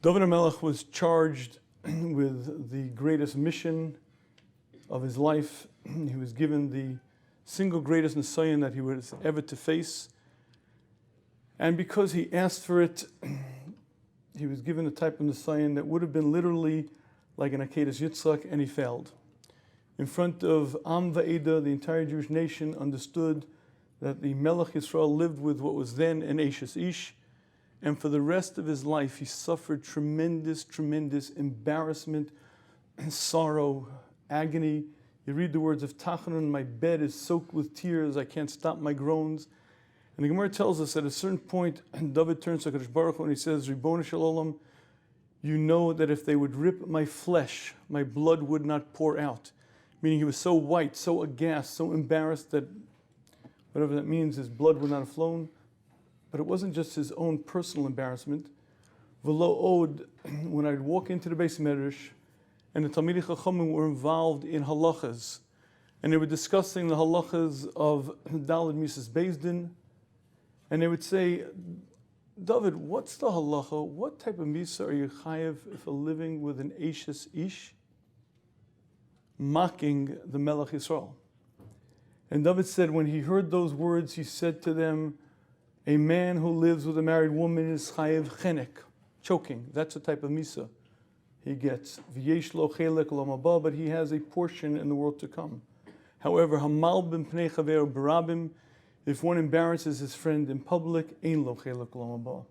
David HaMelech was charged with the greatest mission of his life. He was given the single greatest Nisayon that he was ever to face. And because he asked for it, he was given the type of Nisayon that would have been literally like an Akedas Yitzchak, and he failed. In front of Am Va'eda, the entire Jewish nation understood that the Melech Yisrael lived with what was then an Eishes Ish, and for the rest of his life he suffered tremendous, tremendous embarrassment, sorrow, agony. You read the words of Tachanun, my bed is soaked with tears, I can't stop my groans. And the Gemara tells us at a certain point, David turns to HaKadosh Baruch Hu and he says, Ribono Shel Olam, you know that if they would rip my flesh, my blood would not pour out. Meaning he was so white, so aghast, so embarrassed that whatever that means, his blood would not have flown. But it wasn't just his own personal embarrassment. V'lo od, when I'd walk into the Beis Medrash, and the Talmidei Chachamim were involved in halachas, and they were discussing the halachas of Daled Mises Bezdin, and they would say, David, what's the halacha? What type of misa are you chayev if living with an Eishes Ish? Mocking the Melech Yisrael. And David said, when he heard those words, he said to them, a man who lives with a married woman is chayev chenek, choking. That's the type of misa he gets. V'yesh lo chelek olam haba, but he has a portion in the world to come. However, hamal b'pnei chaver barabim, if one embarrasses his friend in public, ein lo chelek olam haba.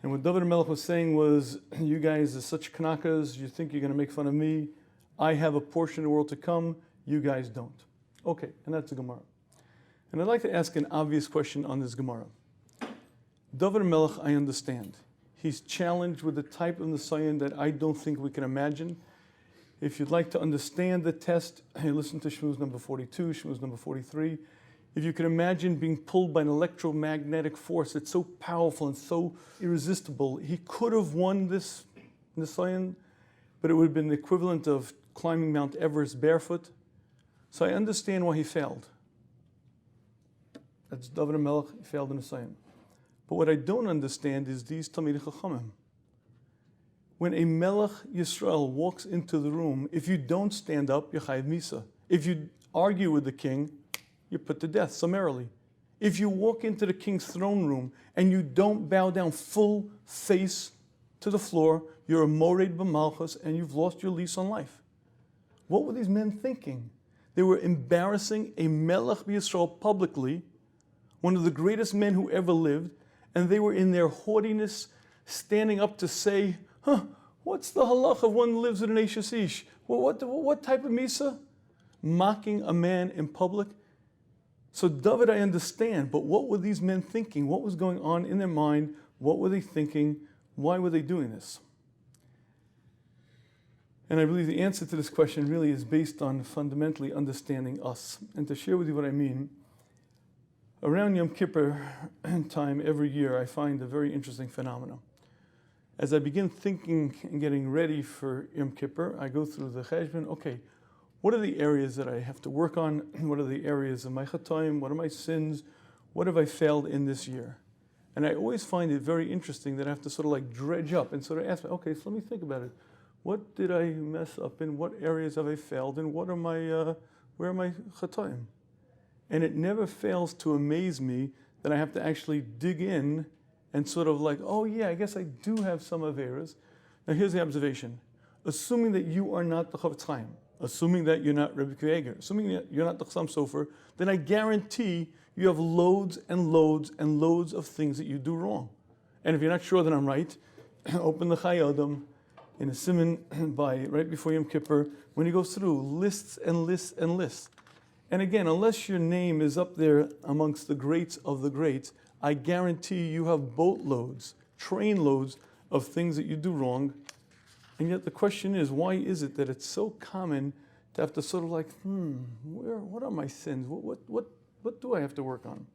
And what David HaMelech was saying was, you guys are such knakas, you think you're going to make fun of me. I have a portion of the world to come, you guys don't. Okay, and that's the Gemara. And I'd like to ask an obvious question on this Gemara. David HaMelech, I understand. He's challenged with a type of Nisayon that I don't think we can imagine. If you'd like to understand the test, listen to Shmuz number 42, Shmuz number 43. If you can imagine being pulled by an electromagnetic force that's so powerful and so irresistible, he could have won this Nisayon, but it would have been the equivalent of climbing Mount Everest barefoot. So I understand why he failed. That's David HaMelech, he failed in Nisayon. But what I don't understand is these Talmidei Chachamim. When a Melech Yisrael walks into the room, if you don't stand up, you're chayev misa. If you argue with the king, you're put to death summarily. If you walk into the king's throne room and you don't bow down full face to the floor, you're a mored b'malchus and you've lost your lease on life. What were these men thinking? They were embarrassing a Melech Yisrael publicly, one of the greatest men who ever lived, and they were in their haughtiness standing up to say, what's the halacha of one who lives with an Eishes Ish? What type of misa? Mocking a man in public. So David, I understand, but what were these men thinking? What was going on in their mind? What were they thinking? Why were they doing this? And I believe the answer to this question really is based on fundamentally understanding us. And to share with you what I mean, around Yom Kippur time every year, I find a very interesting phenomenon. As I begin thinking and getting ready for Yom Kippur, I go through the cheshbon. Okay, what are the areas that I have to work on? What are the areas of my chatoim? What are my sins? What have I failed in this year? And I always find it very interesting that I have to sort of like dredge up and sort of ask, okay, so let me think about it. What did I mess up in? What areas have I failed in? What are my, where are my chatoim? And it never fails to amaze me that I have to actually dig in and sort of like, oh yeah, I guess I do have some averas. Now here's the observation. Assuming that you are not the Chavetz Chaim, assuming that you're not Rabbi Kieger, assuming that you're not the Chassam Sofer, then I guarantee you have loads and loads and loads of things that you do wrong. And if you're not sure that I'm right, open the Chai Adam in a simon right before Yom Kippur, when he goes through lists and lists and lists. And again, unless your name is up there amongst the greats of the greats, I guarantee you have boatloads, trainloads of things that you do wrong. And yet the question is, why is it that it's so common to have to sort of like, what are my sins? What do I have to work on?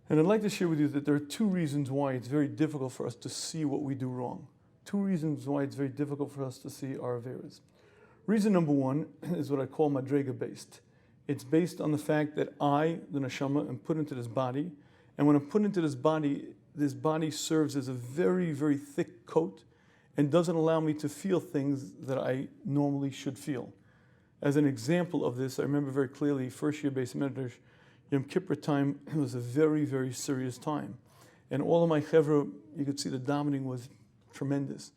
And I'd like to share with you that there are two reasons why it's very difficult for us to see what we do wrong. Two reasons why it's very difficult for us to see our averas. Reason number one is what I call madrega based. It's based on the fact that I, the neshama, am put into this body, and when I'm put into this body, this body serves as a very, very thick coat and doesn't allow me to feel things that I normally should feel. As an example of this, I remember very clearly, first year Beis Medrash, Yom Kippur time was a very, very serious time. And all of my chevra, you could see the davening was tremendous.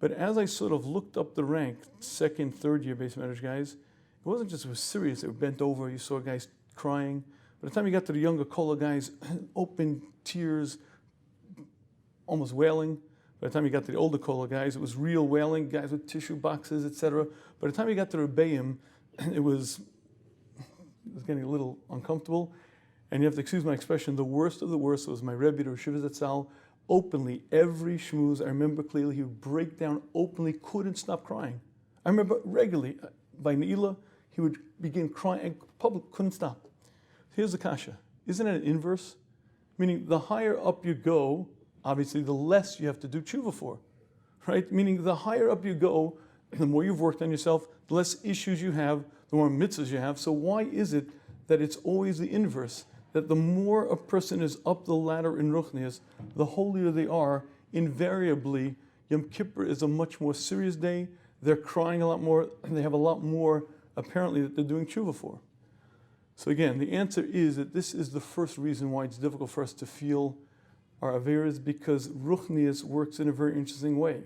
But as I sort of looked up the rank, second, third year Beis Medrash guys, it wasn't just it was serious, they were bent over, you saw guys crying. By the time you got to the younger Kola guys, open tears, almost wailing. By the time you got to the older Kola guys, it was real wailing, guys with tissue boxes, etc. By the time you got to Rabbeim, it was getting a little uncomfortable. And you have to excuse my expression, the worst of the worst was my Rebbe, the Shafier Zatzal, openly, every shmooze, I remember clearly, he would break down openly, couldn't stop crying. I remember regularly, by Ne'ilah, he would begin crying, and public couldn't stop. Here's the kasha. Isn't it an inverse? Meaning the higher up you go, obviously the less you have to do tshuva for, right? Meaning the higher up you go, the more you've worked on yourself, the less issues you have, the more mitzvahs you have. So why is it that it's always the inverse? That the more a person is up the ladder in Ruchnius, the holier they are. Invariably, Yom Kippur is a much more serious day. They're crying a lot more, and they have a lot more, apparently, that they're doing tshuva for. So again, the answer is that this is the first reason why it's difficult for us to feel our averas, because Ruchnius works in a very interesting way.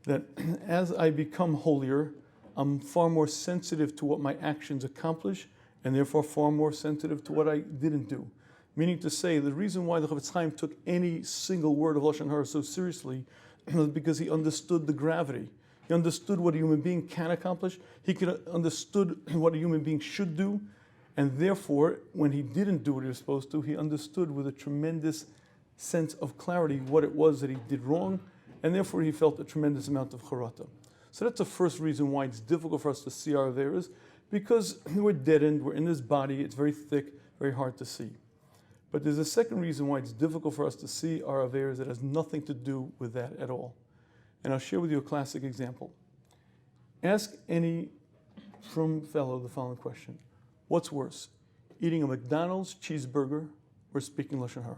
That as I become holier, I'm far more sensitive to what my actions accomplish, and therefore far more sensitive to what I didn't do. Meaning to say, the reason why the Chavetz Chaim took any single word of Lashon Hara so seriously was because he understood the gravity. He understood what a human being can accomplish. He understood what a human being should do. And therefore, when he didn't do what he was supposed to, he understood with a tremendous sense of clarity what it was that he did wrong. And therefore, he felt a tremendous amount of charata. So that's the first reason why it's difficult for us to see our averas, because we're deadened, we're in this body, it's very thick, very hard to see. But there's a second reason why it's difficult for us to see our averas that has nothing to do with that at all. And I'll share with you a classic example. Ask any frum fellow the following question. What's worse, eating a McDonald's cheeseburger or speaking Lashon Hara?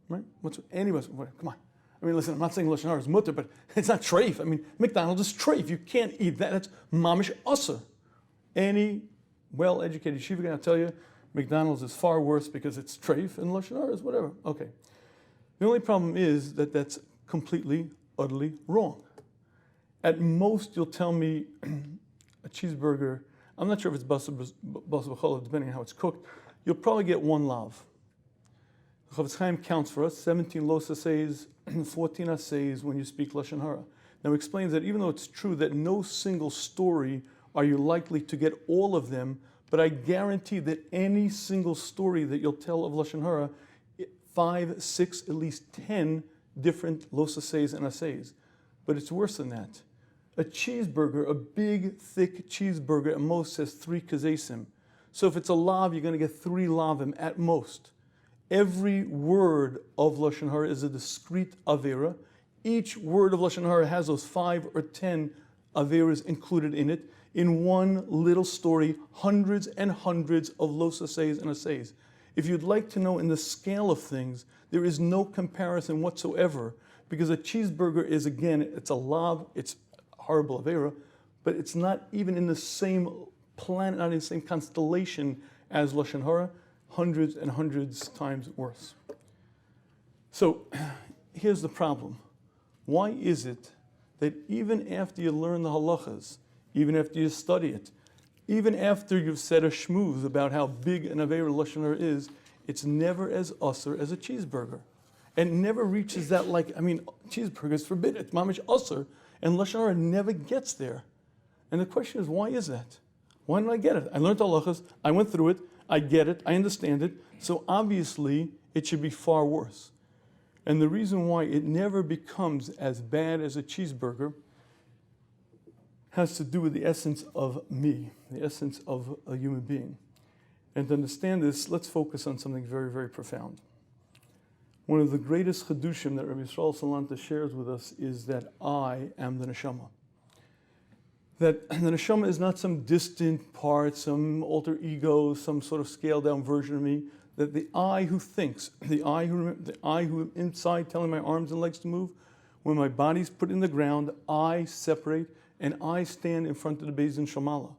Right? Come on. I mean, listen, I'm not saying Lashon Hara is mutter, but it's not treif. I mean, McDonald's is treif. You can't eat that. That's mamish usser. Any well-educated yeshiva guy will tell you McDonald's is far worse because it's treif and Lashon Hara is whatever. Okay. The only problem is that that's completely, utterly wrong. At most, you'll tell me a cheeseburger, I'm not sure if it's basar b'cholov, depending on how it's cooked, you'll probably get one lav. The Chavetz Chaim counts for us 17 los assays, 14 assays when you speak Lashon Hara. Now he explains that even though it's true that no single story are you likely to get all of them, but I guarantee that any single story that you'll tell of Lashon Hara, 5, 6, at least 10 different los assays and assays. But it's worse than that. A cheeseburger, a big, thick cheeseburger, at most says 3 kazesim. So if it's a lav, you're going to get 3 lavim at most. Every word of Lashon Hara is a discrete avera. Each word of Lashon Hara has those 5 or 10 averas included in it. In one little story, hundreds and hundreds of los assays and assays. If you'd like to know in the scale of things, there is no comparison whatsoever, because a cheeseburger is, again, it's a lav, it's horrible avera, but it's not even in the same planet, not in the same constellation as Lashon Hara, hundreds and hundreds times worse. So here's the problem. Why is it that even after you learn the halachas, even after you study it, even after you've said a shmooze about how big an avera Lashon Hara is, it's never as usser as a cheeseburger. And never reaches that, cheeseburger is forbidden, it's mamish usser, and Lashon Hara never gets there. And the question is, why is that? Why didn't I get it? I learned halachas, I went through it, I get it, I understand it, so obviously it should be far worse. And the reason why it never becomes as bad as a cheeseburger has to do with the essence of me, the essence of a human being. And to understand this, let's focus on something very, very profound. One of the greatest chedushim that Rabbi Yisrael Salanta shares with us is that I am the neshama. That the neshama is not some distant part, some alter ego, some sort of scaled down version of me. that the I who thinks, the I who inside telling my arms and legs to move, when my body's put in the ground, I separate and I stand in front of the Benzion Shamala.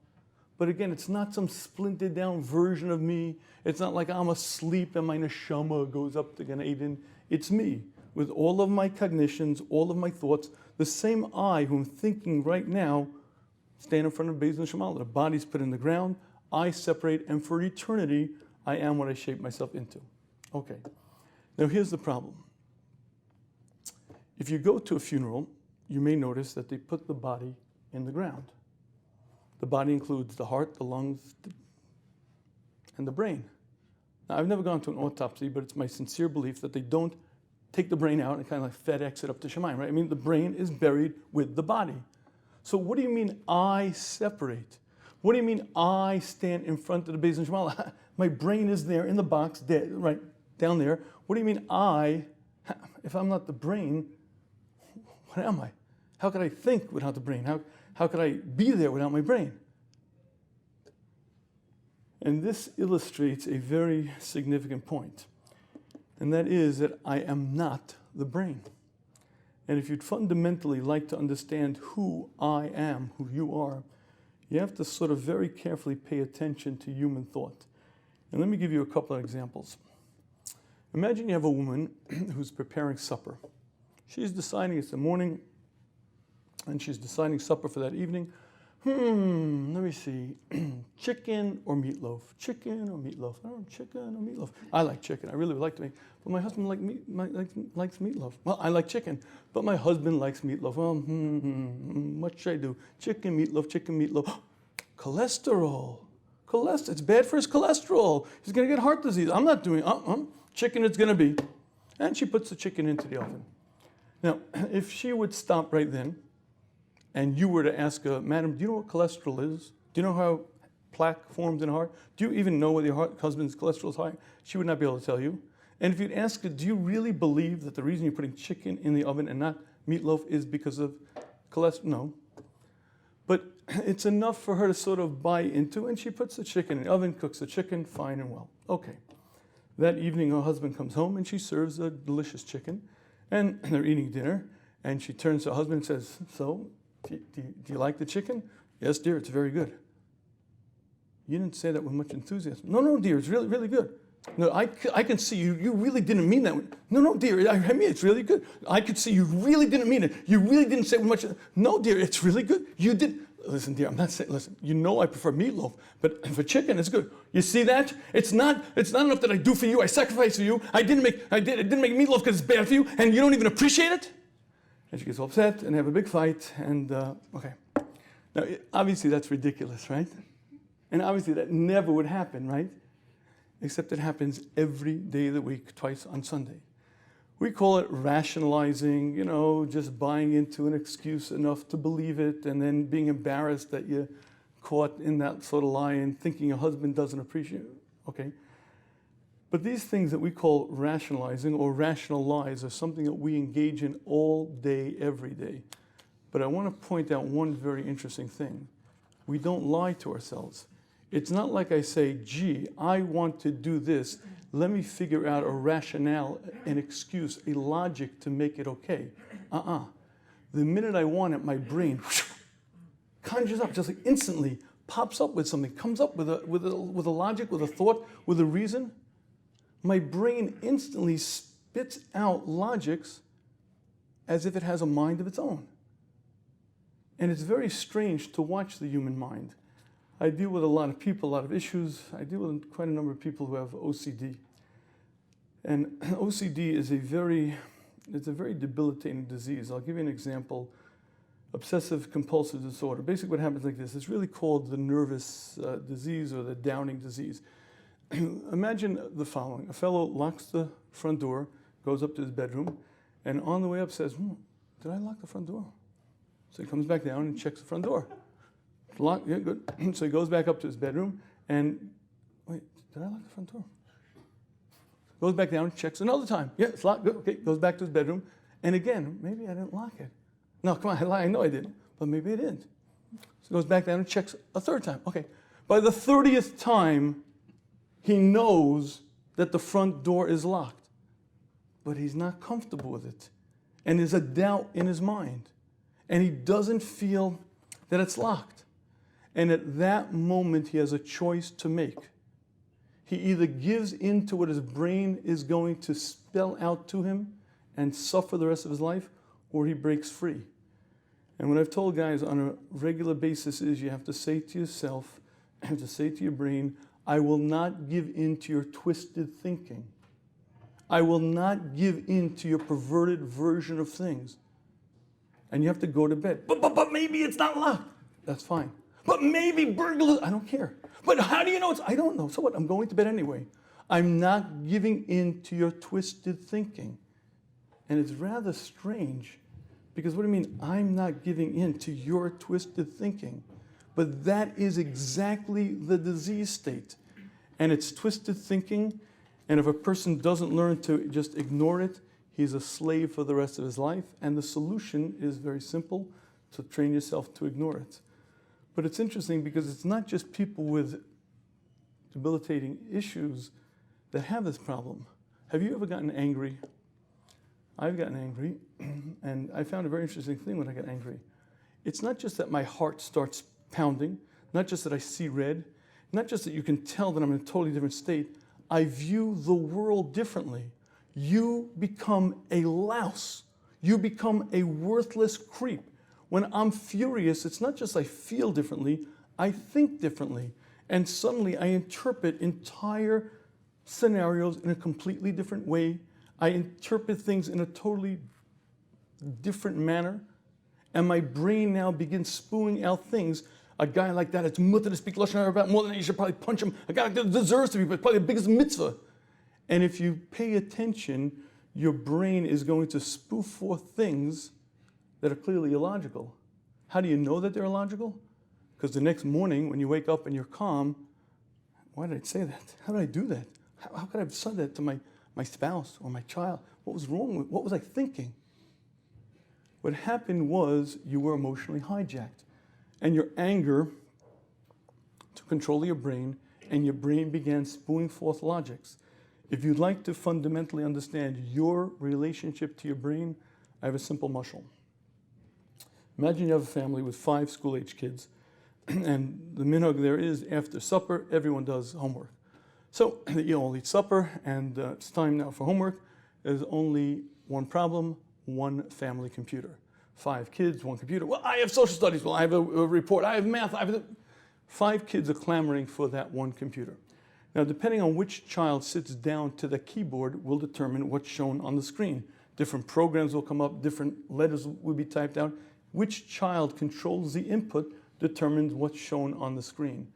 But again, it's not some splintered down version of me. It's not like I'm asleep and my neshama goes up to Gan Eden. It's me with all of my cognitions, all of my thoughts. The same I who I'm thinking right now, stand in front of Benzion Shamala. The body's put in the ground. I separate, and for eternity, I am what I shape myself into. Okay. Now here's the problem. If you go to a funeral, you may notice that they put the body in the ground. The body includes the heart, the lungs, and the brain. Now, I've never gone to an autopsy, but it's my sincere belief that they don't take the brain out and kind of like FedEx it up to Shemayim, right? I mean, the brain is buried with the body. So what do you mean I separate? What do you mean I stand in front of the Benzion Shamala? My brain is there in the box, dead, right down there. What do you mean if I'm not the brain, what am I? How could I think without the brain? How could I be there without my brain? And this illustrates a very significant point, and that is that I am not the brain. And if you'd fundamentally like to understand who I am, who you are, you have to sort of very carefully pay attention to human thought. And let me give you a couple of examples. Imagine you have a woman who's preparing supper. She's deciding it's the morning, and she's deciding supper for that evening. Let me see, chicken or meatloaf? Chicken or meatloaf? Oh, chicken or meatloaf? I like chicken. I really would like to make, but my husband likes meatloaf. Well, I like chicken, but my husband likes meatloaf. Well, what should I do? Chicken, meatloaf. Cholesterol. It's bad for his cholesterol. He's going to get heart disease. I'm not doing, chicken it's going to be. And she puts the chicken into the oven. Now, if she would stop right then, and you were to ask her, Madam, do you know what cholesterol is? Do you know how plaque forms in the heart? Do you even know whether your husband's cholesterol is high? She would not be able to tell you. And if you'd ask her, do you really believe that the reason you're putting chicken in the oven and not meatloaf is because of cholesterol? No. But it's enough for her to sort of buy into, and she puts the chicken in the oven, cooks the chicken, fine and well. Okay. That evening, her husband comes home, and she serves a delicious chicken, and they're eating dinner, and she turns to her husband and says, so, do you like the chicken? Yes, dear, it's very good. You didn't say that with much enthusiasm. No, dear, it's really, really good. No, I can see you really didn't mean that. No, dear, I mean, it's really good. I could see you really didn't mean it. You really didn't say it with much. No, dear, it's really good. You did. Listen, dear, I'm not saying, listen, you know I prefer meatloaf, but for chicken, it's good. You see that? It's not enough that I do for you, I sacrifice for you. I didn't make meatloaf because it's bad for you, and you don't even appreciate it? And she gets upset and have a big fight, and okay. Now, obviously that's ridiculous, right? And obviously that never would happen, right? Except it happens every day of the week, twice on Sunday. We call it rationalizing, just buying into an excuse enough to believe it, and then being embarrassed that you're caught in that sort of lie and thinking your husband doesn't appreciate it, okay? But these things that we call rationalizing or rational lies are something that we engage in all day, every day. But I want to point out one very interesting thing. We don't lie to ourselves. It's not like I say, gee, I want to do this. Let me figure out a rationale, an excuse, a logic to make it okay. The minute I want it, my brain conjures up, just like instantly pops up with something, comes up with a logic, with a thought, with a reason. My brain instantly spits out logics as if it has a mind of its own. And it's very strange to watch the human mind. I deal with a lot of people, a lot of issues. I deal with quite a number of people who have OCD. And OCD is a very debilitating disease. I'll give you an example. Obsessive compulsive disorder. Basically what happens like this. It's really called the nervous disease or the Downing disease. Imagine the following. A fellow locks the front door, goes up to his bedroom, and on the way up says, did I lock the front door? So he comes back down and checks the front door. Locked, yeah, good. So he goes back up to his bedroom, and wait, did I lock the front door? Goes back down, checks another time. Yeah, it's locked, good, okay. Goes back to his bedroom, and again, maybe I didn't lock it. No, come on, I lie, I know I didn't, but maybe I didn't. So goes back down and checks a third time. Okay, by the 30th time, he knows that the front door is locked, but he's not comfortable with it. And there's a doubt in his mind. And he doesn't feel that it's locked. And at that moment, he has a choice to make. He either gives in to what his brain is going to spell out to him and suffer the rest of his life, or he breaks free. And what I've told guys on a regular basis is you have to say to yourself, you have to say to your brain, I will not give in to your twisted thinking. I will not give in to your perverted version of things. And you have to go to bed. But maybe it's not locked. That's fine. But maybe burglars, I don't care. But how do you know I don't know. So what? I'm going to bed anyway. I'm not giving in to your twisted thinking. And it's rather strange, because what do you mean, I'm not giving in to your twisted thinking? But that is exactly the disease state. And it's twisted thinking, and if a person doesn't learn to just ignore it, he's a slave for the rest of his life. And the solution is very simple, to train yourself to ignore it. But it's interesting because it's not just people with debilitating issues that have this problem. Have you ever gotten angry? I've gotten angry, and I found a very interesting thing when I get angry. It's not just that my heart starts pounding, not just that I see red, not just that you can tell that I'm in a totally different state. I view the world differently. You become a louse. You become a worthless creep. When I'm furious, it's not just I feel differently, I think differently. And suddenly I interpret entire scenarios in a completely different way. I interpret things in a totally different manner. And my brain now begins spewing out things. A guy like that, it's mutter to speak Lashon Hara about more than that, you should probably punch him. A guy like that deserves to be, but probably the biggest mitzvah. And if you pay attention, your brain is going to spew forth things that are clearly illogical. How do you know that they're illogical? Because the next morning when you wake up and you're calm, why did I say that? How did I do that? How could I have said that to my spouse or my child? What was wrong with, what was I thinking? What happened was you were emotionally hijacked. And your anger took control of your brain, and your brain began spewing forth logics. If you'd like to fundamentally understand your relationship to your brain, I have a simple mashal. Imagine you have a family with 5 school-age kids, and the minhag there is after supper, everyone does homework. So you all eat supper, and it's time now for homework. There's only one problem, one family computer. 5 kids, 1 computer. Well, I have social studies. Well, I have a report. I have math. 5 kids are clamoring for that one computer. Now, depending on which child sits down to the keyboard will determine what's shown on the screen. Different programs will come up, different letters will be typed out. Which child controls the input determines what's shown on the screen.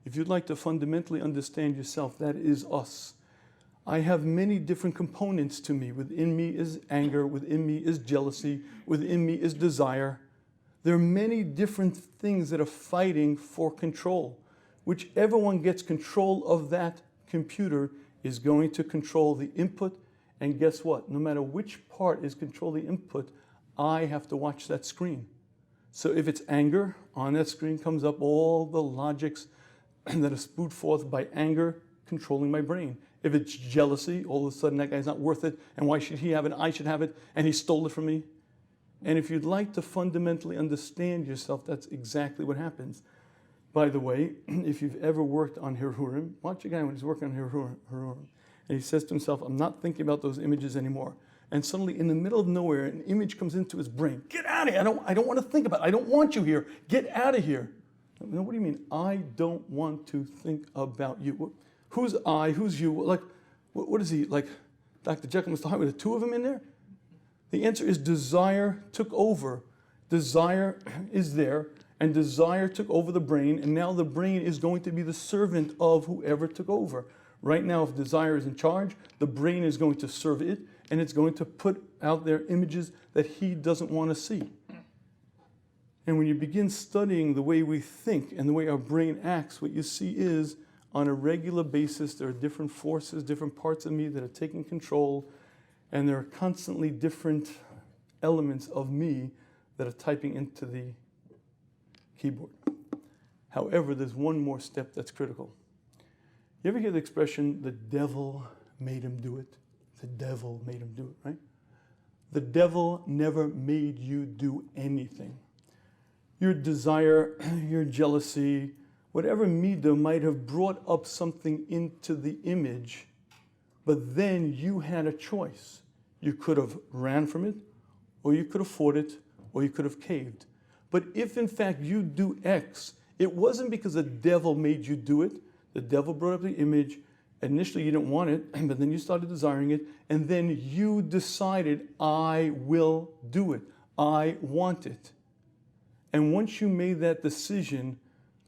If you'd like to fundamentally understand yourself, that is us. I have many different components to me. Within me is anger, within me is jealousy, within me is desire. There are many different things that are fighting for control. Whichever one gets control of that computer is going to control the input, and guess what? No matter which part is controlling the input, I have to watch that screen. So if it's anger, on that screen comes up all the logics that are spewed forth by anger controlling my brain. If it's jealousy, all of a sudden that guy's not worth it, and why should he have it, I should have it, and he stole it from me. And if you'd like to fundamentally understand yourself, that's exactly what happens. By the way, if you've ever worked on Hirhurim, watch a guy when he's working on Hirhurim, and he says to himself, I'm not thinking about those images anymore. And suddenly, in the middle of nowhere, an image comes into his brain. Get out of here. I don't want to think about it. I don't want you here. Get out of here. Now, what do you mean? I don't want to think about you. Who's I? Who's you? Like, what is he? Like Dr. Jekyll and Mr. Hyde with the 2 of them in there? The answer is desire took over. Desire is there, and desire took over the brain, and now the brain is going to be the servant of whoever took over. Right now, if desire is in charge, the brain is going to serve it, and it's going to put out there images that he doesn't want to see. And when you begin studying the way we think and the way our brain acts, what you see is, on a regular basis, there are different forces, different parts of me that are taking control, and there are constantly different elements of me that are typing into the keyboard. However, there's one more step that's critical. You ever hear the expression, the devil made him do it. The devil made him do it, right? The devil never made you do anything. Your desire, your jealousy, whatever midah might have brought up something into the image, but then you had a choice. You could have ran from it, or you could have fought it, or you could have caved. But if in fact you do X, it wasn't because the devil made you do it. The devil brought up the image. Initially you didn't want it, but then you started desiring it, and then you decided, I will do it. I want it. And once you made that decision,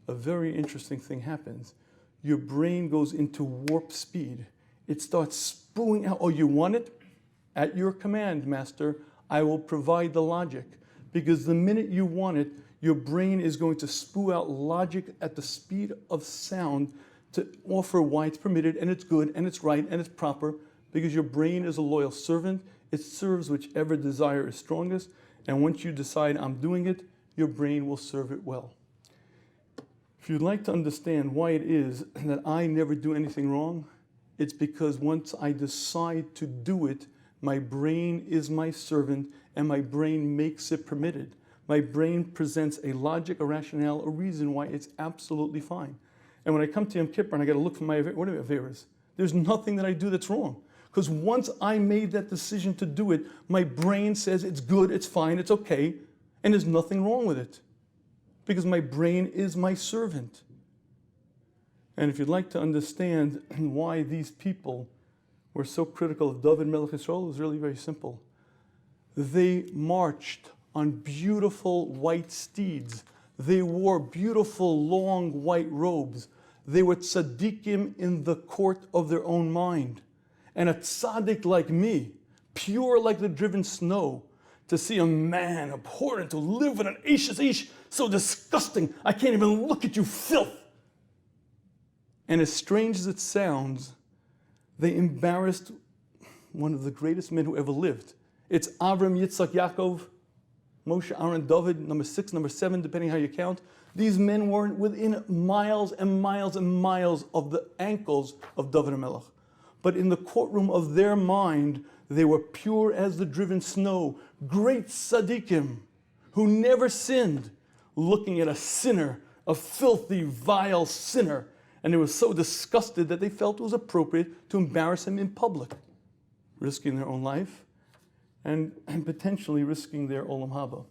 a very interesting thing happens. Your brain goes into warp speed. It starts spewing out, oh, you want it? At your command, master, I will provide the logic. Because the minute you want it, your brain is going to spew out logic at the speed of sound to offer why it's permitted, and it's good, and it's right, and it's proper, because your brain is a loyal servant. It serves whichever desire is strongest, and once you decide I'm doing it, your brain will serve it well. If you'd like to understand why it is that I never do anything wrong, it's because once I decide to do it, my brain is my servant, and my brain makes it permitted. My brain presents a logic, a rationale, a reason why it's absolutely fine. And when I come to Yom Kippur and I got to look for my what are averas, there's nothing that I do that's wrong. Because once I made that decision to do it, my brain says it's good, it's fine, it's okay, and there's nothing wrong with it. Because my brain is my servant. And if you'd like to understand why these people were so critical of David Melech Yisrael, it was really very simple. They marched on beautiful white steeds. They wore beautiful long white robes. They were tzaddikim in the court of their own mind. And a tzaddik like me, pure like the driven snow, to see a man abhorrent to live with an ish, so disgusting, I can't even look at you, filth. And as strange as it sounds, they embarrassed one of the greatest men who ever lived. It's Avram, Yitzhak, Yaakov, Moshe, Aaron, David, number 6, number 7, depending how you count. These men were within miles and miles and miles of the ankles of David HaMelech. But in the courtroom of their mind, they were pure as the driven snow, great tzaddikim who never sinned, looking at a sinner, a filthy, vile sinner. And they were so disgusted that they felt it was appropriate to embarrass him in public, risking their own life and potentially risking their olam haba.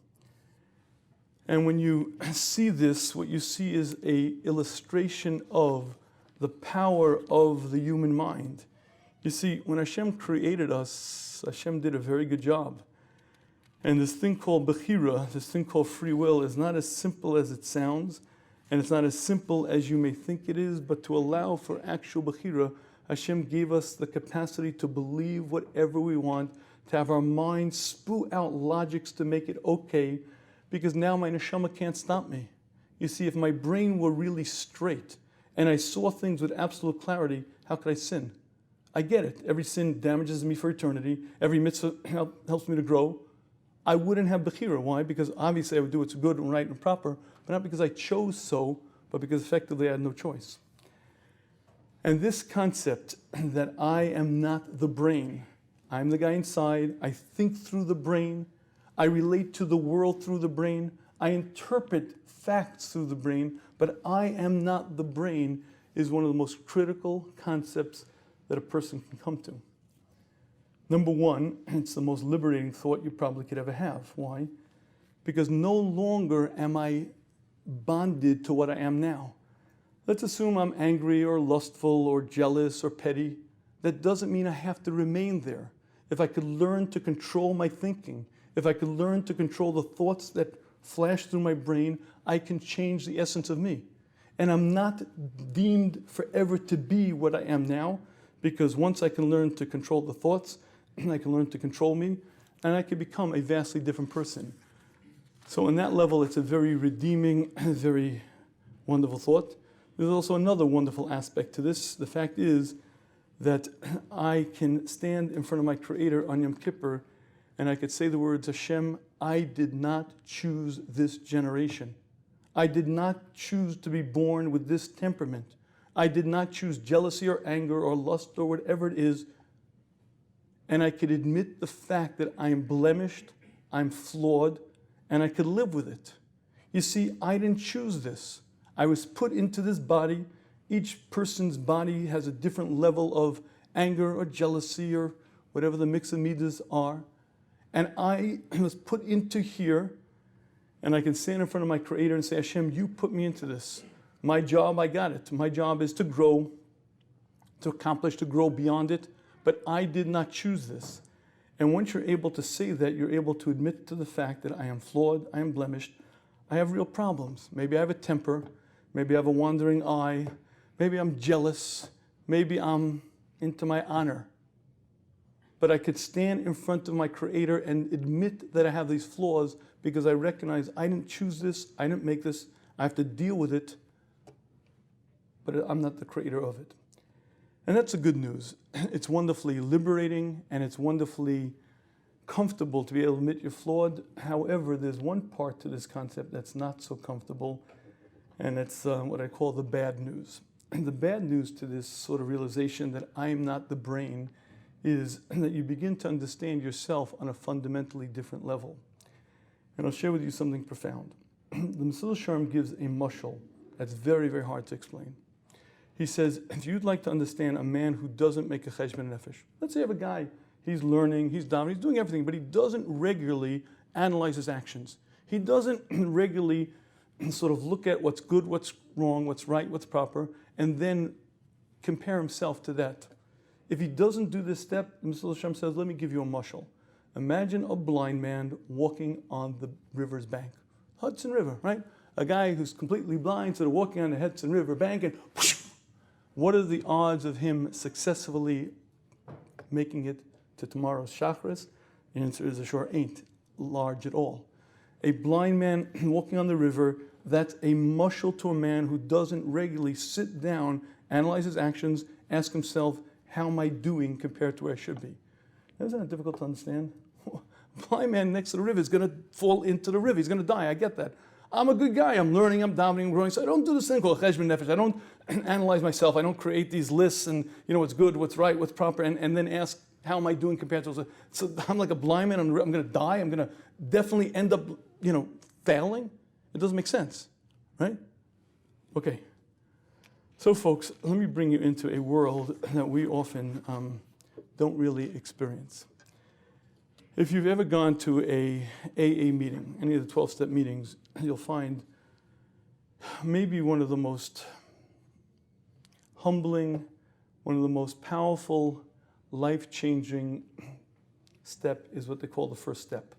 And when you see this, what you see is an illustration of the power of the human mind. You see, when Hashem created us, Hashem did a very good job. And this thing called bechira, this thing called free will, is not as simple as it sounds, and it's not as simple as you may think it is, but to allow for actual bechira, Hashem gave us the capacity to believe whatever we want, to have our minds spew out logics to make it okay, because now my neshama can't stop me. You see, if my brain were really straight, and I saw things with absolute clarity, how could I sin? I get it. Every sin damages me for eternity. Every mitzvah helps me to grow. I wouldn't have bechira. Why? Because obviously I would do what's good and right and proper, but not because I chose so, but because effectively I had no choice. And this concept that I am not the brain, I'm the guy inside, I think through the brain, I relate to the world through the brain, I interpret facts through the brain, but I am not the brain, is one of the most critical concepts that a person can come to. Number one, it's the most liberating thought you probably could ever have. Why? Because no longer am I bonded to what I am now. Let's assume I'm angry or lustful or jealous or petty. That doesn't mean I have to remain there. If I could learn to control my thinking, if I could learn to control the thoughts that flash through my brain, I can change the essence of me. And I'm not deemed forever to be what I am now, because once I can learn to control the thoughts, I can learn to control me, and I can become a vastly different person. So on that level, it's a very redeeming, very wonderful thought. There's also another wonderful aspect to this. The fact is that I can stand in front of my Creator on Yom Kippur, and I could say the words, Hashem, I did not choose this generation. I did not choose to be born with this temperament. I did not choose jealousy or anger or lust or whatever it is. And I could admit the fact that I am blemished, I'm flawed, and I could live with it. You see, I didn't choose this. I was put into this body. Each person's body has a different level of anger or jealousy or whatever the mix of midas are. And I was put into here, and I can stand in front of my Creator and say, Hashem, you put me into this. My job, I got it. My job is to grow, to accomplish, to grow beyond it. But I did not choose this. And once you're able to say that, you're able to admit to the fact that I am flawed, I am blemished, I have real problems. Maybe I have a temper, maybe I have a wandering eye, maybe I'm jealous, maybe I'm into my honor. But I could stand in front of my Creator and admit that I have these flaws because I recognize I didn't choose this, I didn't make this, I have to deal with it, but I'm not the creator of it. And that's the good news. It's wonderfully liberating and it's wonderfully comfortable to be able to admit you're flawed. However, there's one part to this concept that's not so comfortable, and it's what I call the bad news. And the bad news to this sort of realization that I am not the brain is that you begin to understand yourself on a fundamentally different level. And I'll share with you something profound. The Mesillas Sharm gives a mushal that's very, very hard to explain. He says, if you'd like to understand a man who doesn't make a cheshbon nefesh, let's say you have a guy, he's learning, he's davening, he's doing everything, but he doesn't regularly analyze his actions. He doesn't regularly sort of look at what's good, what's wrong, what's right, what's proper, and then compare himself to that. If he doesn't do this step, Mesillas Sharm says, let me give you a mushal. Imagine a blind man walking on the river's bank. Hudson River, right? A guy who's completely blind, sort of walking on the Hudson River bank, and whoosh, what are the odds of him successfully making it to tomorrow's chakras? The answer is, sure, ain't large at all. A blind man walking on the river, that's a mushal to a man who doesn't regularly sit down, analyze his actions, ask himself, how am I doing compared to where I should be? Isn't that difficult to understand? A blind man next to the river is going to fall into the river. He's going to die. I get that. I'm a good guy. I'm learning. I'm davening. I'm growing. So I don't do this thing called cheshbon nefesh. I don't analyze myself. I don't create these lists and what's good, what's right, what's proper, and then ask how am I doing compared to others. So I'm like a blind man. I'm going to die. I'm going to definitely end up failing. It doesn't make sense, right? Okay. So folks, let me bring you into a world that we often don't really experience. If you've ever gone to a AA meeting, any of the 12-step meetings, you'll find maybe one of the most humbling, one of the most powerful, life-changing step is what they call the first step.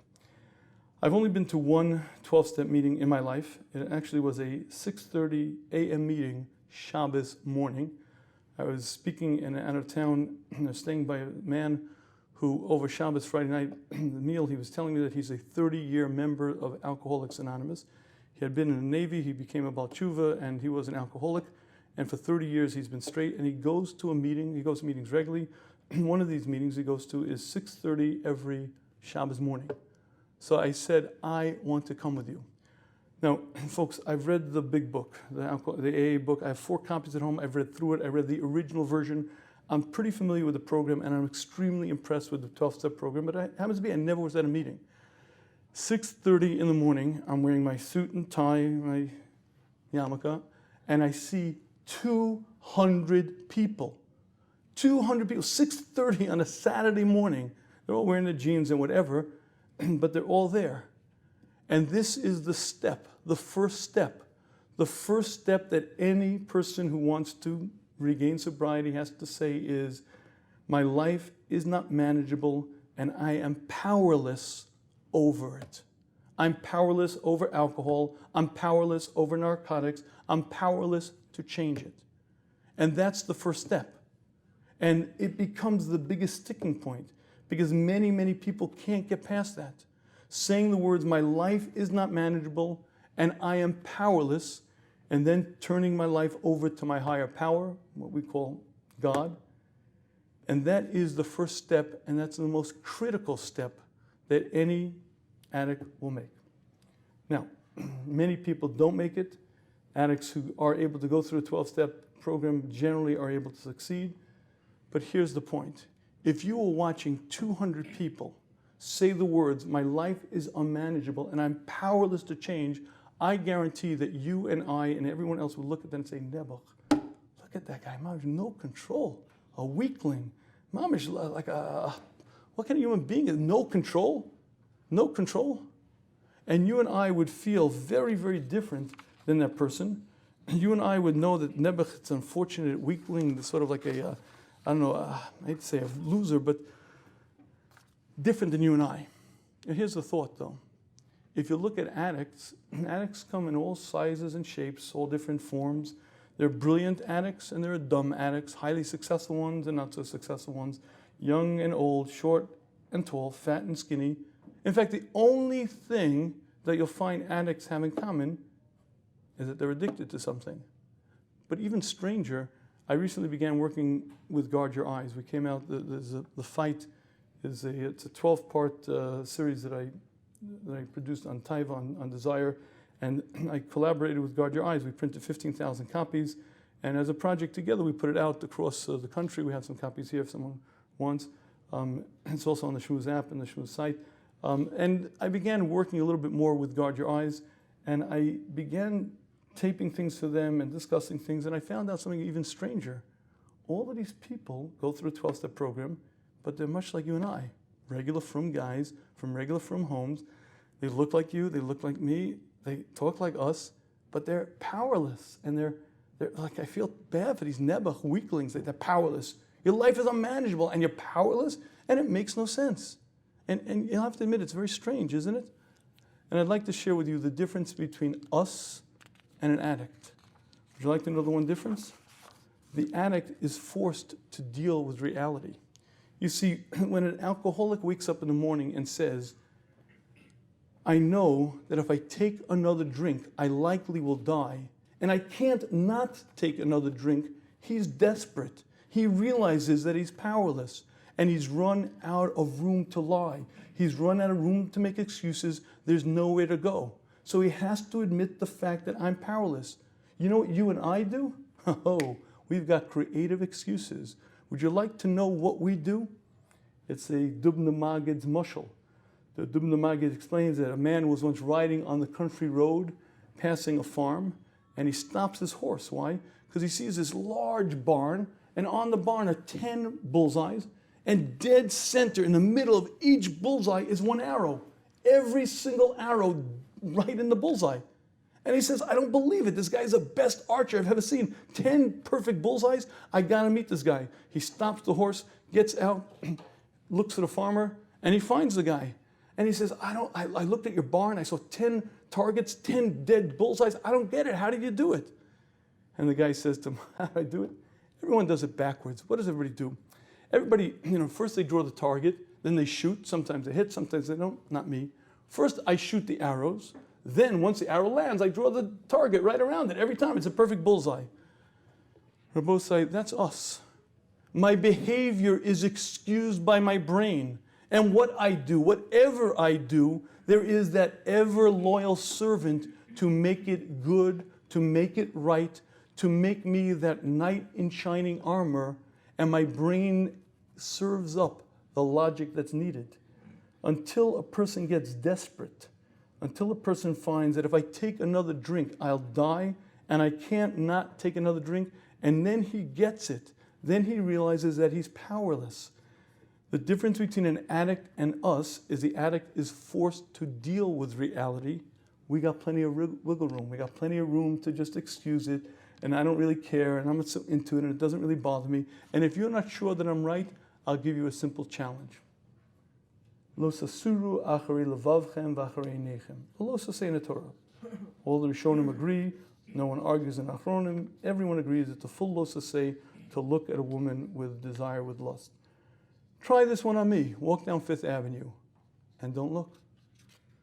I've only been to one 12-step meeting in my life. It actually was a 6:30 a.m. meeting, Shabbos morning. I was speaking in out of town, staying by a man who over Shabbos Friday night meal, he was telling me that he's a 30-year member of Alcoholics Anonymous. He had been in the Navy, he became a Baal Tshuva, and he was an alcoholic. And for 30 years he's been straight, and he goes to a meeting, he goes to meetings regularly. One of these meetings he goes to is 6:30 every Shabbos morning. So I said, I want to come with you. Now, folks, I've read the big book, the AA book. I have 4 copies at home. I've read through it. I read the original version. I'm pretty familiar with the program, and I'm extremely impressed with the 12-step program, but it happens to be I never was at a meeting. 6:30 in the morning, I'm wearing my suit and tie, my yarmulke, and I see 200 people. 200 people, 6:30 on a Saturday morning. They're all wearing their jeans and whatever, but they're all there. And this is the step, the first step that any person who wants to regain sobriety has to say is, my life is not manageable and I am powerless over it. I'm powerless over alcohol. I'm powerless over narcotics. I'm powerless to change it. And that's the first step. And it becomes the biggest sticking point because many, many people can't get past that. Saying the words, my life is not manageable and I am powerless, and then turning my life over to my higher power, what we call God. And that is the first step, and that's the most critical step that any addict will make. Now, many people don't make it. Addicts who are able to go through a 12-step program generally are able to succeed. But here's the point. If you were watching 200 people say the words, my life is unmanageable and I'm powerless to change, I guarantee that you and I and everyone else would look at them and say, Nebuch, look at that guy, mamish, no control, a weakling, mamish, like what kind of human being is no control? No control? And you and I would feel very, very different than that person. You and I would know that Nebuch is an unfortunate weakling, sort of like a, I don't know, I'd say a loser, but different than you and I. And here's the thought, though. If you look at addicts, addicts come in all sizes and shapes, all different forms. There are brilliant addicts and there are dumb addicts, highly successful ones and not so successful ones, young and old, short and tall, fat and skinny. In fact, the only thing that you'll find addicts have in common is that they're addicted to something. But even stranger, I recently began working with Guard Your Eyes. We came out, the fight it's a 12-part series that I produced on Taiva, on Desire, and I collaborated with Guard Your Eyes. We printed 15,000 copies, and as a project together, we put it out across the country. We have some copies here if someone wants. It's also on the Shmuz app and the Shmuz site. And I began working a little bit more with Guard Your Eyes, and I began taping things for them and discussing things, and I found out something even stranger. All of these people go through a 12-step program, but they're much like you and I, regular frum guys from regular frum homes. They look like you, they look like me, they talk like us, but they're powerless, and they're like, I feel bad for these Nebuch weaklings, they're powerless. Your life is unmanageable, and you're powerless, and it makes no sense. And you'll have to admit, it's very strange, isn't it? And I'd like to share with you the difference between us and an addict. Would you like to know the one difference? The addict is forced to deal with reality. You see, when an alcoholic wakes up in the morning and says, I know that if I take another drink, I likely will die, and I can't not take another drink, he's desperate. He realizes that he's powerless, and he's run out of room to lie. He's run out of room to make excuses. There's nowhere to go. So he has to admit the fact that I'm powerless. You know what you and I do? Oh, we've got creative excuses. Would you like to know what we do? It's a Dubna Magid's mushal. The Dubna Magid explains that a man was once riding on the country road, passing a farm, and he stops his horse. Why? Because he sees this large barn, and on the barn are 10 bullseyes, and dead center in the middle of each bullseye is one arrow. Every single arrow right in the bullseye. And he says, I don't believe it. This guy's the best archer I've ever seen. 10 perfect bullseyes. I gotta meet this guy. He stops the horse, gets out, looks at the farmer, and he finds the guy. And he says, I looked at your barn. I saw 10 targets, 10 dead bullseyes. I don't get it. How did you do it? And the guy says to him, how do I do it? Everyone does it backwards. What does everybody do? Everybody, first they draw the target, then they shoot. Sometimes they hit, sometimes they don't. Not me. First, I shoot the arrows. Then, once the arrow lands, I draw the target right around it. Every time, it's a perfect bullseye. Rabbi say, that's us. My behavior is excused by my brain. And what I do, whatever I do, there is that ever loyal servant to make it good, to make it right, to make me that knight in shining armor, and my brain serves up the logic that's needed. Until a person gets desperate, until a person finds that if I take another drink, I'll die, and I can't not take another drink, and then he gets it. Then he realizes that he's powerless. The difference between an addict and us is the addict is forced to deal with reality. We got plenty of wiggle room. We got plenty of room to just excuse it, and I don't really care, and I'm not so into it, and it doesn't really bother me. And if you're not sure that I'm right, I'll give you a simple challenge. Lo sasuru acharei levavchem v'acharei nechem. Lo sasei in the Torah. All the Rishonim agree. No one argues in Achronim. Everyone agrees it's a full lo sasei to look at a woman with desire, with lust. Try this one on me. Walk down Fifth Avenue and don't look.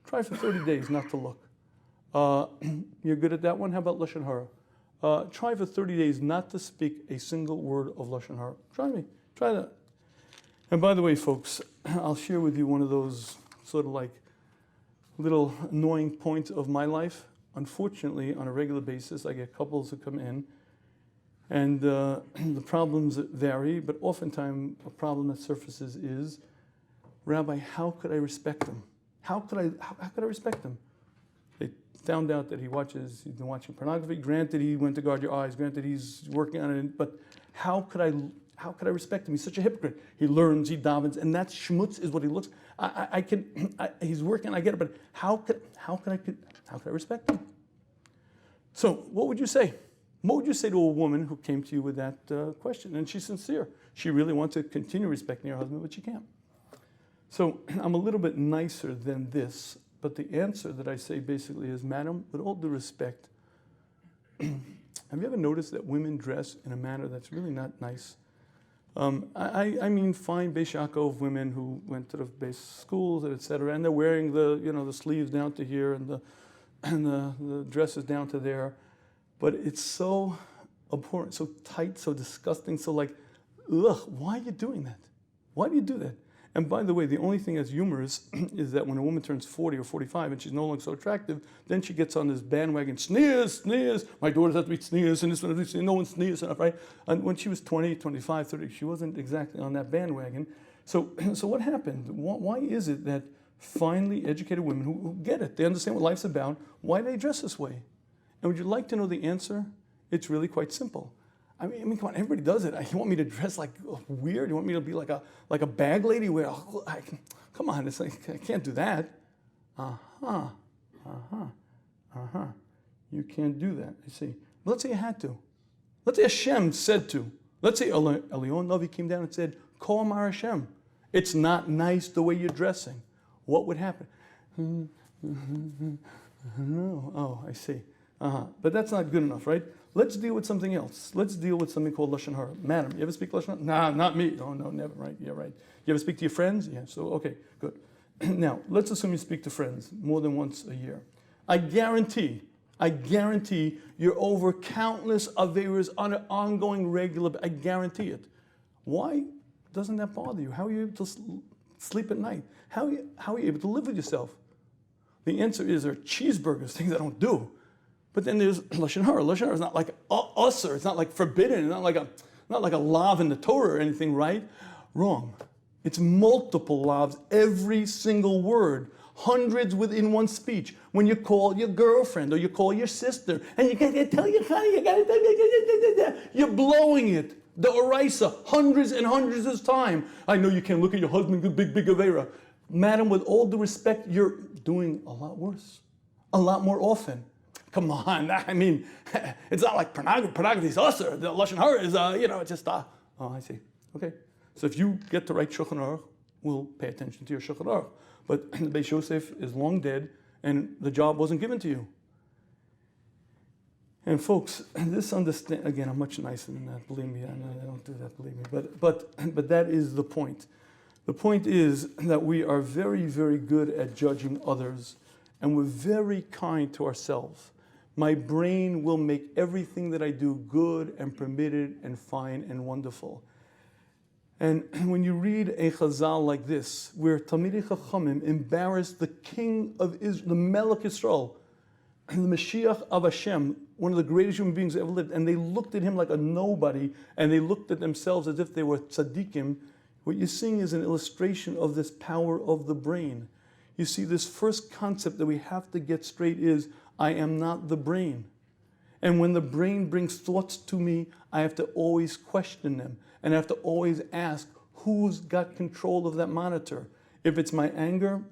Try for 30 days not to look. You're good at that one? How about Lashon Hara? Try for 30 days not to speak a single word of Lashon Hara. Try me. Try that. And by the way, folks, I'll share with you one of those sort of like little annoying points of my life. Unfortunately, on a regular basis, I get couples who come in And the problems vary, but oftentimes a problem that surfaces is, Rabbi, how could I respect him? How could I respect him? They found out that he's been watching pornography. Granted, he went to guard your eyes. Granted, he's working on it. But how could I respect him? He's such a hypocrite. He learns, he davens, and that schmutz is what he looks. He's working. I get it, but how could I respect him? So, what would you say? What would you say to a woman who came to you with that question? And she's sincere. She really wants to continue respecting her husband, but she can't. So I'm a little bit nicer than this, but the answer that I say basically is, madam, with all due respect, have you ever noticed that women dress in a manner that's really not nice? I mean fine Beis Yaakov women who went to the base schools, etc., and they're wearing the sleeves down to here and the dresses down to there, but it's so abhorrent, so tight, so disgusting, so like, ugh, why are you doing that? Why do you do that? And by the way, the only thing that's humorous is that when a woman turns 40 or 45 and she's no longer so attractive, then she gets on this bandwagon, sneers, my daughters have to be sneers, and this one, no one sneers enough, right? And when she was 20, 25, 30, she wasn't exactly on that bandwagon. So what happened? Why is it that finally educated women who get it, they understand what life's about, why do they dress this way? And would you like to know the answer? It's really quite simple. I mean, come on, everybody does it. You want me to dress like weird? You want me to be like a bag lady? Come on, it's like, I can't do that. You can't do that, I see. Let's say you had to. Let's say Hashem said to. Let's say Elion Novi came down and said, Kol Amar Hashem. It's not nice the way you're dressing. What would happen? No, oh, I see. But that's not good enough, right? Let's deal with something else. Let's deal with something called Lashon Hara. Madam, you ever speak Lashon Hara? Nah, not me. Oh, no, never, right? Yeah, right. You ever speak to your friends? Yeah, so, okay, good. Now, let's assume you speak to friends more than once a year. I guarantee you're over countless averas on an ongoing, regular, I guarantee it. Why doesn't that bother you? How are you able to sleep at night? How are you able to live with yourself? The answer is there are cheeseburgers, things I don't do. But then there's Lashon Hara. Lashon Hara is not like usser. It's not like forbidden. It's not like a lav in the Torah or anything, right? Wrong. It's multiple lavs, every single word, hundreds within one speech. When you call your girlfriend or you call your sister and you gotta tell your honey, you're blowing it. The oraisa, hundreds and hundreds of times. I know you can't look at your husband with big avera. Madam, with all due respect, you're doing a lot worse, a lot more often. Come on, I mean, it's not like pornography is usher. The Lashon Hara is, it's just, oh, I see. Okay. So if you get to write Shulchan Aruch, we'll pay attention to your Shulchan Aruch. But the Beis Yosef is long dead, and the job wasn't given to you. And folks, again, I'm much nicer than that, believe me. I don't do that, believe me. But that is the point. The point is that we are very, very good at judging others, and we're very kind to ourselves. My brain will make everything that I do good and permitted and fine and wonderful. And when you read a chazal like this, where Talmidei Chachamim embarrassed the king of Israel, the Melech Yisrael, the Mashiach of Hashem, one of the greatest human beings that ever lived, and they looked at him like a nobody, and they looked at themselves as if they were tzaddikim, what you're seeing is an illustration of this power of the brain. You see, this first concept that we have to get straight is, I am not the brain. And when the brain brings thoughts to me, I have to always question them. And I have to always ask, who's got control of that monitor? If it's my anger,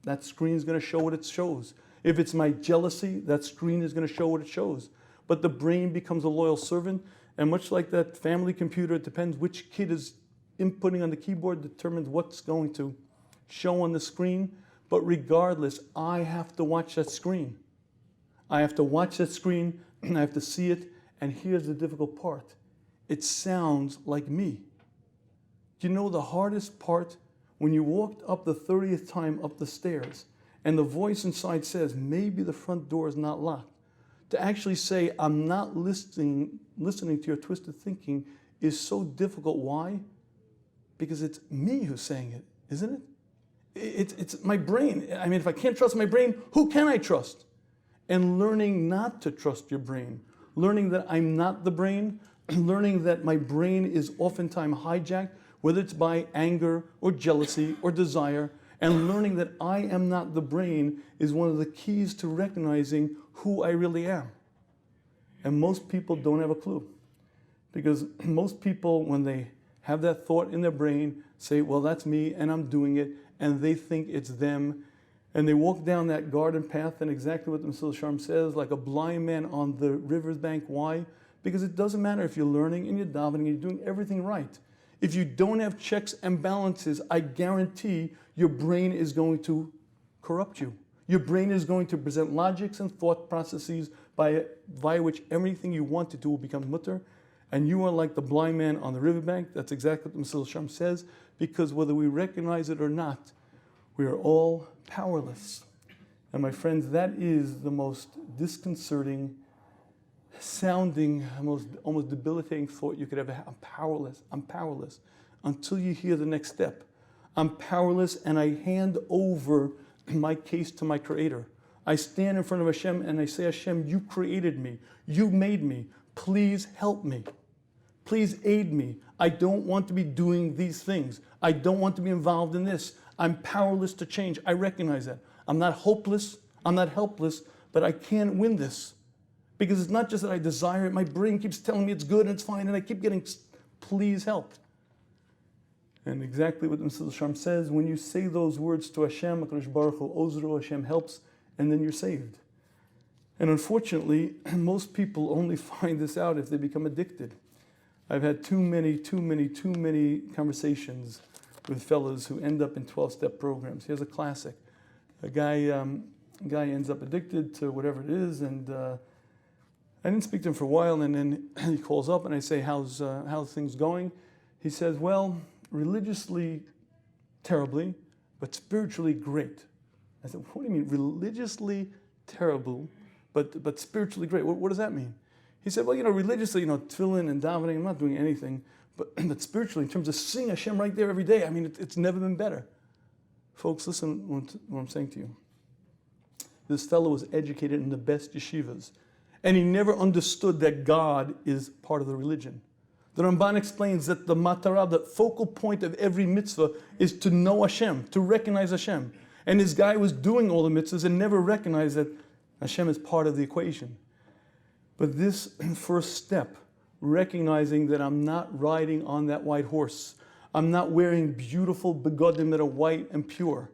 that screen is going to show what it shows. If it's my jealousy, that screen is going to show what it shows. But the brain becomes a loyal servant. And much like that family computer, it depends which kid is inputting on the keyboard, determines what's going to show on the screen. But regardless, I have to watch that screen. I have to watch that screen, I have to see it, and here's the difficult part. It sounds like me. Do you know the hardest part? When you walked up the 30th time up the stairs, and the voice inside says, maybe the front door is not locked. To actually say, I'm not listening to your twisted thinking is so difficult. Why? Because it's me who's saying it, isn't it? It's my brain. I mean, if I can't trust my brain, who can I trust? And learning not to trust your brain, learning that I'm not the brain, learning that my brain is oftentimes hijacked, whether it's by anger or jealousy or desire, and learning that I am not the brain is one of the keys to recognizing who I really am. And most people don't have a clue. Because most people, when they have that thought in their brain, say, well, that's me and I'm doing it, and they think it's them. And they walk down that garden path, and exactly what the Mesilas Yesharim says, like a blind man on the river's bank. Why? Because it doesn't matter if you're learning and you're davening and you're doing everything right. If you don't have checks and balances, I guarantee your brain is going to corrupt you. Your brain is going to present logics and thought processes via which everything you want to do will become mutter. And you are like the blind man on the riverbank. That's exactly what the Mesilas Yesharim says, because whether we recognize it or not, we are all powerless. And my friends, that is the most disconcerting sounding, almost debilitating thought you could ever have. I'm powerless. I'm powerless. Until you hear the next step. I'm powerless, and I hand over my case to my Creator. I stand in front of Hashem and I say, Hashem, you created me. You made me. Please help me. Please aid me. I don't want to be doing these things. I don't want to be involved in this. I'm powerless to change. I recognize that. I'm not hopeless. I'm not helpless, but I can't win this. Because it's not just that I desire it. My brain keeps telling me it's good and it's fine, and I keep getting, please help. And exactly what the Mesilas Yesharim says, when you say those words to Hashem, HaKadosh Baruch Hu Ozro, Hashem helps, and then you're saved. And unfortunately, most people only find this out if they become addicted. I've had too many conversations with fellas who end up in 12-step programs. Here's a classic. A guy ends up addicted to whatever it is, and I didn't speak to him for a while, and then he calls up and I say, how's things going? He says, well, religiously terribly, but spiritually great. I said, what do you mean, religiously terrible, but spiritually great? What does that mean? He said, well, religiously, tefillin and davening, I'm not doing anything, but spiritually, in terms of seeing Hashem right there every day, I mean, it's never been better. Folks, listen what I'm saying to you. This fellow was educated in the best yeshivas, and he never understood that God is part of the religion. The Ramban explains that the matara, the focal point of every mitzvah, is to know Hashem, to recognize Hashem. And this guy was doing all the mitzvahs and never recognized that Hashem is part of the equation. But this first step, recognizing that I'm not riding on that white horse, I'm not wearing beautiful begodim that are white and pure.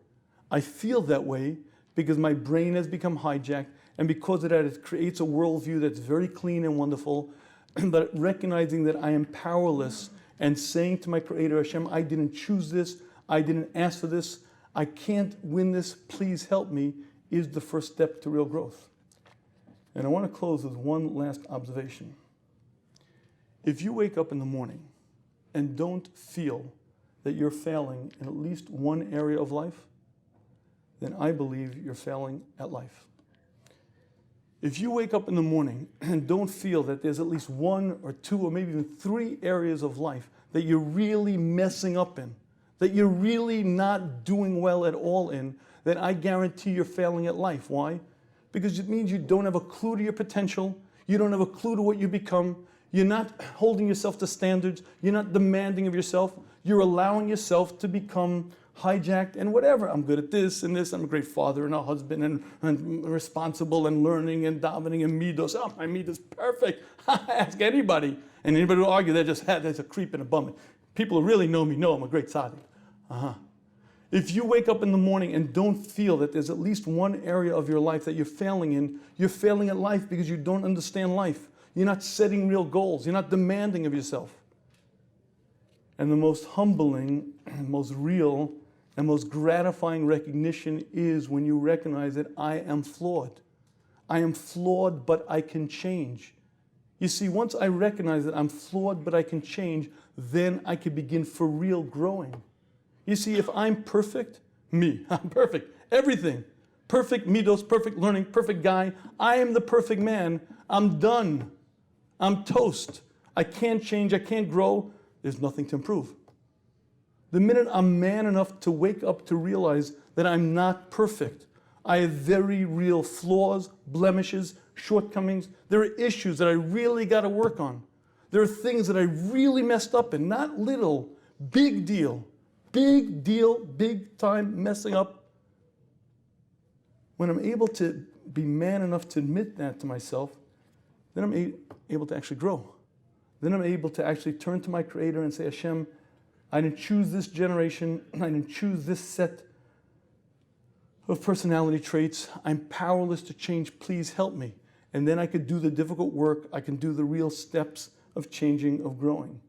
I feel that way because my brain has become hijacked, and because of that, it creates a worldview that's very clean and wonderful, but recognizing that I am powerless and saying to my Creator, Hashem, I didn't choose this, I didn't ask for this, I can't win this, please help me, is the first step to real growth. And I want to close with one last observation. If you wake up in the morning and don't feel that you're failing in at least one area of life, then I believe you're failing at life. If you wake up in the morning and don't feel that there's at least one or two or maybe even three areas of life that you're really messing up in, that you're really not doing well at all in, then I guarantee you're failing at life. Why? Because it means you don't have a clue to your potential, you don't have a clue to what you become, you're not holding yourself to standards, you're not demanding of yourself, you're allowing yourself to become hijacked and whatever. I'm good at this and this, I'm a great father and a husband and responsible and learning and davening and midos. Oh, my midos perfect. Ask anybody. And anybody who will argue that's a creep and a bum. People who really know me know I'm a great tzaddik. If you wake up in the morning and don't feel that there's at least one area of your life that you're failing in, you're failing at life because you don't understand life. You're not setting real goals. You're not demanding of yourself. And the most humbling, most real, and most gratifying recognition is when you recognize that I am flawed. I am flawed, but I can change. You see, once I recognize that I'm flawed, but I can change, then I can begin for real growing. You see, if I'm perfect, I'm perfect, everything. Perfect midos, perfect learning, perfect guy. I am the perfect man. I'm done. I'm toast. I can't change, I can't grow. There's nothing to improve. The minute I'm man enough to wake up to realize that I'm not perfect, I have very real flaws, blemishes, shortcomings. There are issues that I really got to work on. There are things that I really messed up in, not little, big deal, big time messing up. When I'm able to be man enough to admit that to myself, then I'm able to actually grow. Then I'm able to actually turn to my Creator and say, Hashem, I didn't choose this generation, I didn't choose this set of personality traits. I'm powerless to change, please help me. And then I could do the difficult work, I can do the real steps of changing, of growing.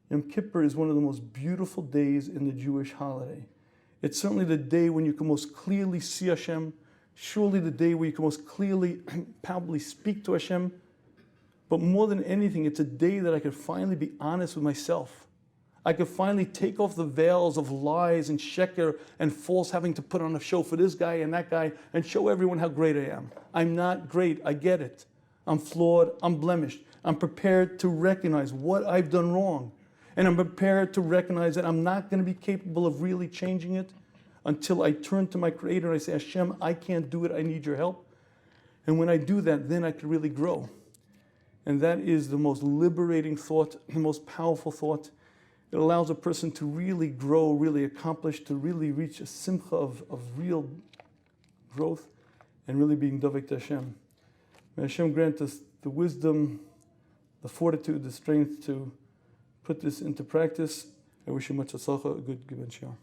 Yom Kippur is one of the most beautiful days in the Jewish holiday. It's certainly the day when you can most clearly see Hashem, surely the day where you can most clearly, palpably speak to Hashem. But more than anything, it's a day that I could finally be honest with myself. I could finally take off the veils of lies and sheker and false having to put on a show for this guy and that guy and show everyone how great I am. I'm not great, I get it. I'm flawed, I'm blemished. I'm prepared to recognize what I've done wrong. And I'm prepared to recognize that I'm not going to be capable of really changing it until I turn to my Creator and I say, Hashem, I can't do it, I need your help. And when I do that, then I can really grow. And that is the most liberating thought, the most powerful thought. It allows a person to really grow, really accomplish, to really reach a simcha of real growth and really being davek to Hashem. May Hashem grant us the wisdom, the fortitude, the strength to put this into practice. I wish you much atzlacha, a good Benzion.